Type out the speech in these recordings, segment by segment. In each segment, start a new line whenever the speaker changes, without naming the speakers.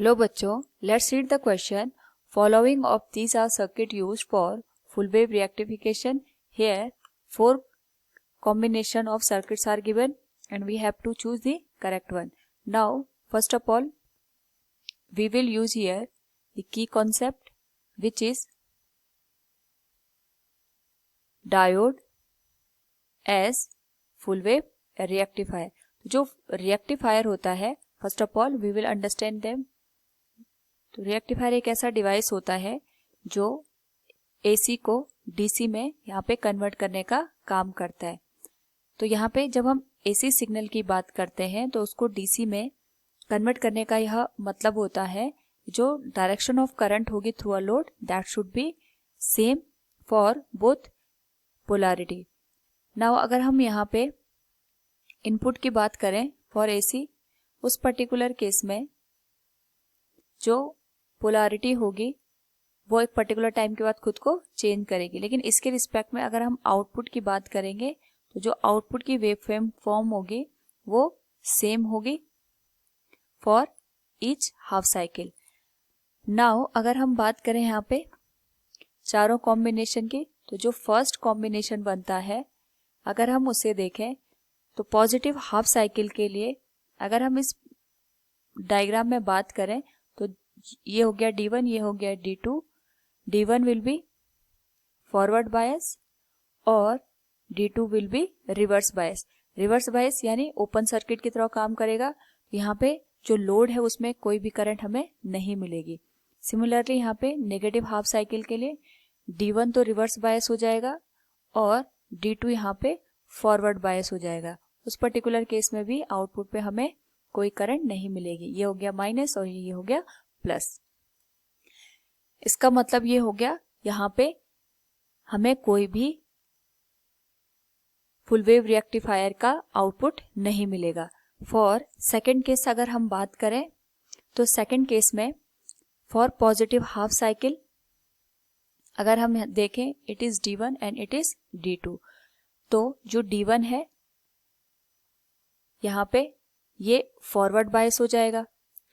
Hello बच्चों, let's read the question. Following of these are circuit used for full wave rectification. Here, four combination of circuits are given and we have to choose the correct one. Now, first of all, we will use here the key concept, which is diode as full wave rectifier. जो rectifier होता है, first of all we will understand them. तो rectifier एक ऐसा device होता है जो AC को डीसी में यहाँ पे कन्वर्ट करने का काम करता है. तो यहाँ पे जब हम एसी सिग्नल की बात करते हैं तो उसको डीसी में कन्वर्ट करने का यह मतलब होता है जो डायरेक्शन ऑफ करंट होगी through a load that should be same for both polarity. Now अगर हम यहाँ पे इनपुट की बात करें फॉर एसी, उस पर्टिकुलर केस में जो पोलैरिटी होगी वो एक पर्टिकुलर टाइम के बाद खुद को चेंज करेगी. लेकिन इसके रिस्पेक्ट में अगर हम आउटपुट की बात करेंगे तो जो आउटपुट की वेव फॉर्म होगी वो सेम होगी for each half cycle. Now अगर हम बात करें यहाँ पे चारों कॉम्बिनेशन की, तो जो फर्स्ट कॉम्बिनेशन बनता है अगर हम उसे देखें तो पॉजिटिव हाफ साइकिल के लिए अगर हम इस डायग्राम में बात करें तो ये हो गया D1, ये हो गया D2. D1 will be forward bias और D2 will be reverse bias. Reverse bias यानी ओपन सर्किट की तरह काम करेगा. यहाँ पे जो लोड है उसमें कोई भी करंट हमें नहीं मिलेगी. सिमिलरली यहाँ पे नेगेटिव हाफ साइकिल के लिए D1 तो रिवर्स बायस हो जाएगा और D2 यहाँ पे फॉरवर्ड बायस हो जाएगा. उस पर्टिकुलर केस में भी आउटपुट पे हमें कोई करंट नहीं मिलेगी. ये हो गया माइनस और ये हो गया प्लस. इसका मतलब ये हो गया यहाँ पे हमें कोई भी फुल वेव रेक्टिफायर का आउटपुट नहीं मिलेगा. फॉर सेकंड केस अगर हम बात करें तो सेकंड केस में फॉर पॉजिटिव हाफ साइकिल अगर हम देखें it is D1 and it is D2. तो जो D1 है यहाँ पे ये फॉरवर्ड बायस हो जाएगा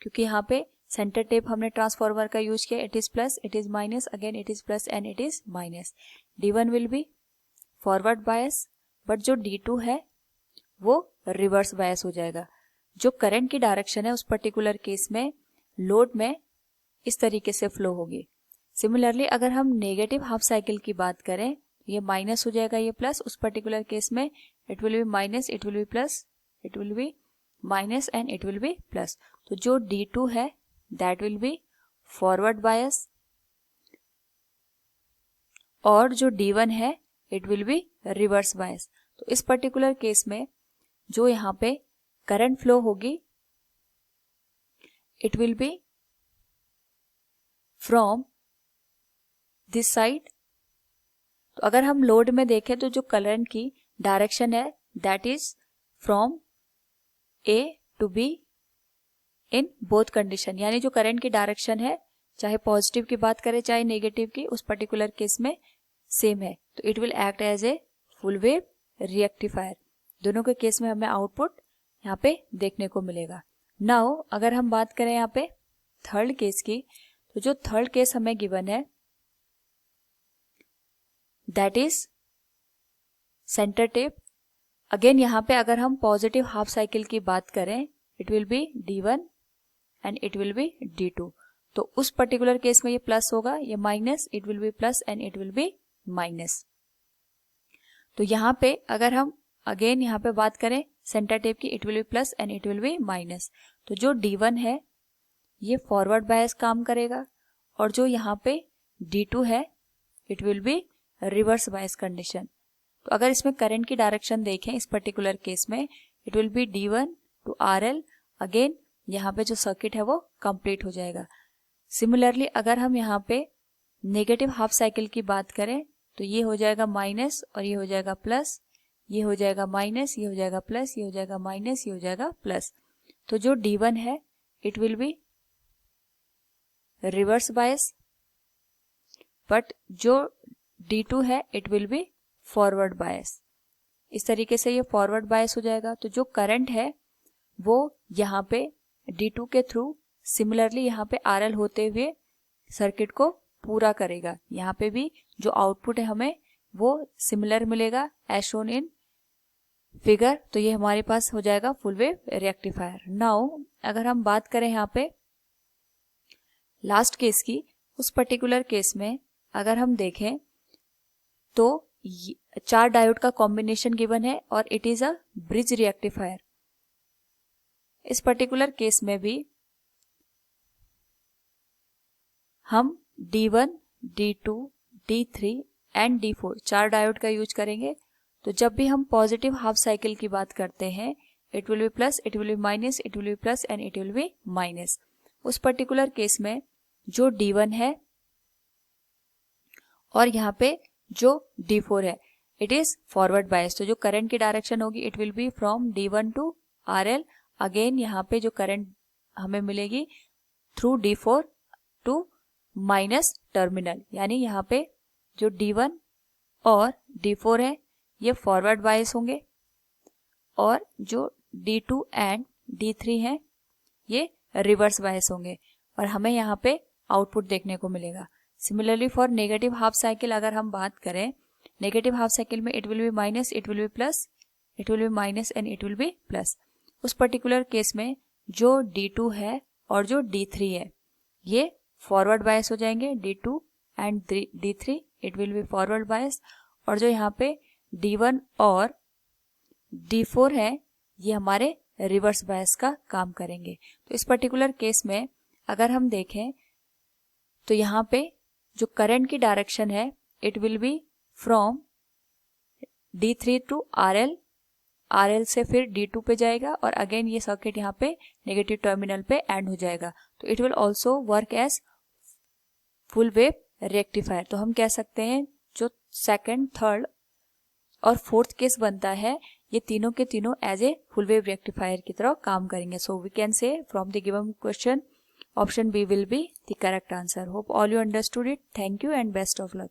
क्योंकि यहाँ पे सेंटर टेप हमने ट्रांसफॉर्मर का यूज किया. It is plus, it is minus, again it is plus and it is minus. D1 will be forward bias but जो D2 है वो रिवर्स बायस हो जाएगा. जो करंट की डायरेक्शन है उस पर्टिकुलर केस में लोड में इस तरीके से फ्लो होगी. सिमिलरली अगर हम नेगेटिव हाफ साइकिल की बात करें ये माइनस हो जाएगा, ये प्लस. उस पर्टिकुलर केस में it will B minus, it will B plus, it will B minus and it will B plus. तो जो D2 है that will be forward bias और जो D1 है इट विल बी रिवर्स बायस. तो इस पर्टिकुलर केस में जो यहाँ पे करंट फ्लो होगी it will be from this side. तो अगर हम लोड में देखें तो जो करंट की डायरेक्शन है that is from A to B in both condition. यानी जो करंट की डायरेक्शन है चाहे पॉजिटिव की बात करें चाहे नेगेटिव की उस पर्टिकुलर केस में सेम है. तो it will act as a full wave rectifier. दोनों के केस में हमें आउटपुट यहाँ पे देखने को मिलेगा. नाउ अगर हम बात करें यहाँ पे थर्ड केस की, तो जो थर्ड केस हमें गिवन है that is centre tap. Again यहाँ पे अगर हम पॉजिटिव हाफ साइकिल की बात करें it will be D1 and it will B D2. तो उस पर्टिकुलर केस में ये प्लस होगा, ये minus, it will B plus and it will B minus. तो यहाँ पे अगर हम अगेन यहाँ पे बात करें सेंटर टेप की it will B plus and it will B minus. तो जो D1 है ये फॉरवर्ड बायस काम करेगा और जो यहाँ पे D2 है it will be reverse bias condition. तो अगर इसमें करंट की डायरेक्शन देखें इस पर्टिकुलर केस में it will be D1 to RL. Again यहाँ पे जो सर्किट है वो कंप्लीट हो जाएगा. सिमिलरली अगर हम यहाँ पे नेगेटिव हाफ साइकिल की बात करें तो ये हो जाएगा माइनस और ये हो जाएगा प्लस, ये हो जाएगा माइनस, ये हो जाएगा प्लस, ये हो जाएगा माइनस, ये हो जाएगा प्लस. तो जो D1 है it will be reverse bias but जो D2 है it will B forward bias. इस तरीके से ये फॉरवर्ड बायस हो जाएगा. तो जो करंट है वो यहाँ पे D2 के थ्रू सिमिलरली यहाँ पे RL होते हुए सर्किट को पूरा करेगा। यहाँ पे भी जो आउटपुट है हमें वो सिमिलर मिलेगा एज शोन इन फिगर। तो ये हमारे पास हो जाएगा फुल वेव रेक्टिफायर। नाउ अगर हम बात करें यहाँ पे लास्ट केस की, उस पर्टिकुलर केस में अगर हम देखें तो 4 डायोड का कॉम्बिनेशन गिवन है और it is a bridge rectifier. इस पर्टिकुलर केस में भी हम D1, D2, D3 and D4 4 diode का यूज करेंगे। तो जब भी हम पॉजिटिव हाफ साइकिल की बात करते हैं, it will B plus, it will B minus, it will B plus and it will B minus. उस पर्टिकुलर केस में जो D1 है और यहाँ पे जो D4 है, इट इज फॉरवर्ड बायस। तो जो करंट की डायरेक्शन होगी it will be from D1 to RL। Again यहाँ पे जो करंट हमें मिलेगी through D4 to minus terminal, यानी यहाँ पे जो D1 और D4 है ये फॉरवर्ड बायस होंगे और जो D2 एंड D3 है ये रिवर्स बायस होंगे और हमें यहाँ पे आउटपुट देखने को मिलेगा। Similarly for negative half cycle अगर हम बात करें, नेगेटिव हाफ साइकिल में it will B minus, it will B plus, it will B minus and it will B plus. उस पर्टिकुलर केस में जो D2 है और जो D3 है ये फॉरवर्ड बायस हो जाएंगे। D2 and D3 it will B forward bias और जो यहाँ पे D1 और D4 है ये हमारे रिवर्स बायस का काम करेंगे। तो इस पर्टिकुलर केस में अगर हम देखें तो यहाँ पे जो करंट की डायरेक्शन है it will be from D3 to RL, RL से फिर D2 पे जाएगा और अगेन ये सर्किट यहाँ पे नेगेटिव टर्मिनल पे एंड हो जाएगा। तो it will also work as full wave rectifier. तो हम कह सकते हैं जो सेकंड, थर्ड और फोर्थ केस बनता है ये तीनों के तीनों as a full wave rectifier की तरह काम करेंगे। So we can say from the given question option B will be the correct answer. Hope all you understood it. Thank you and best of luck.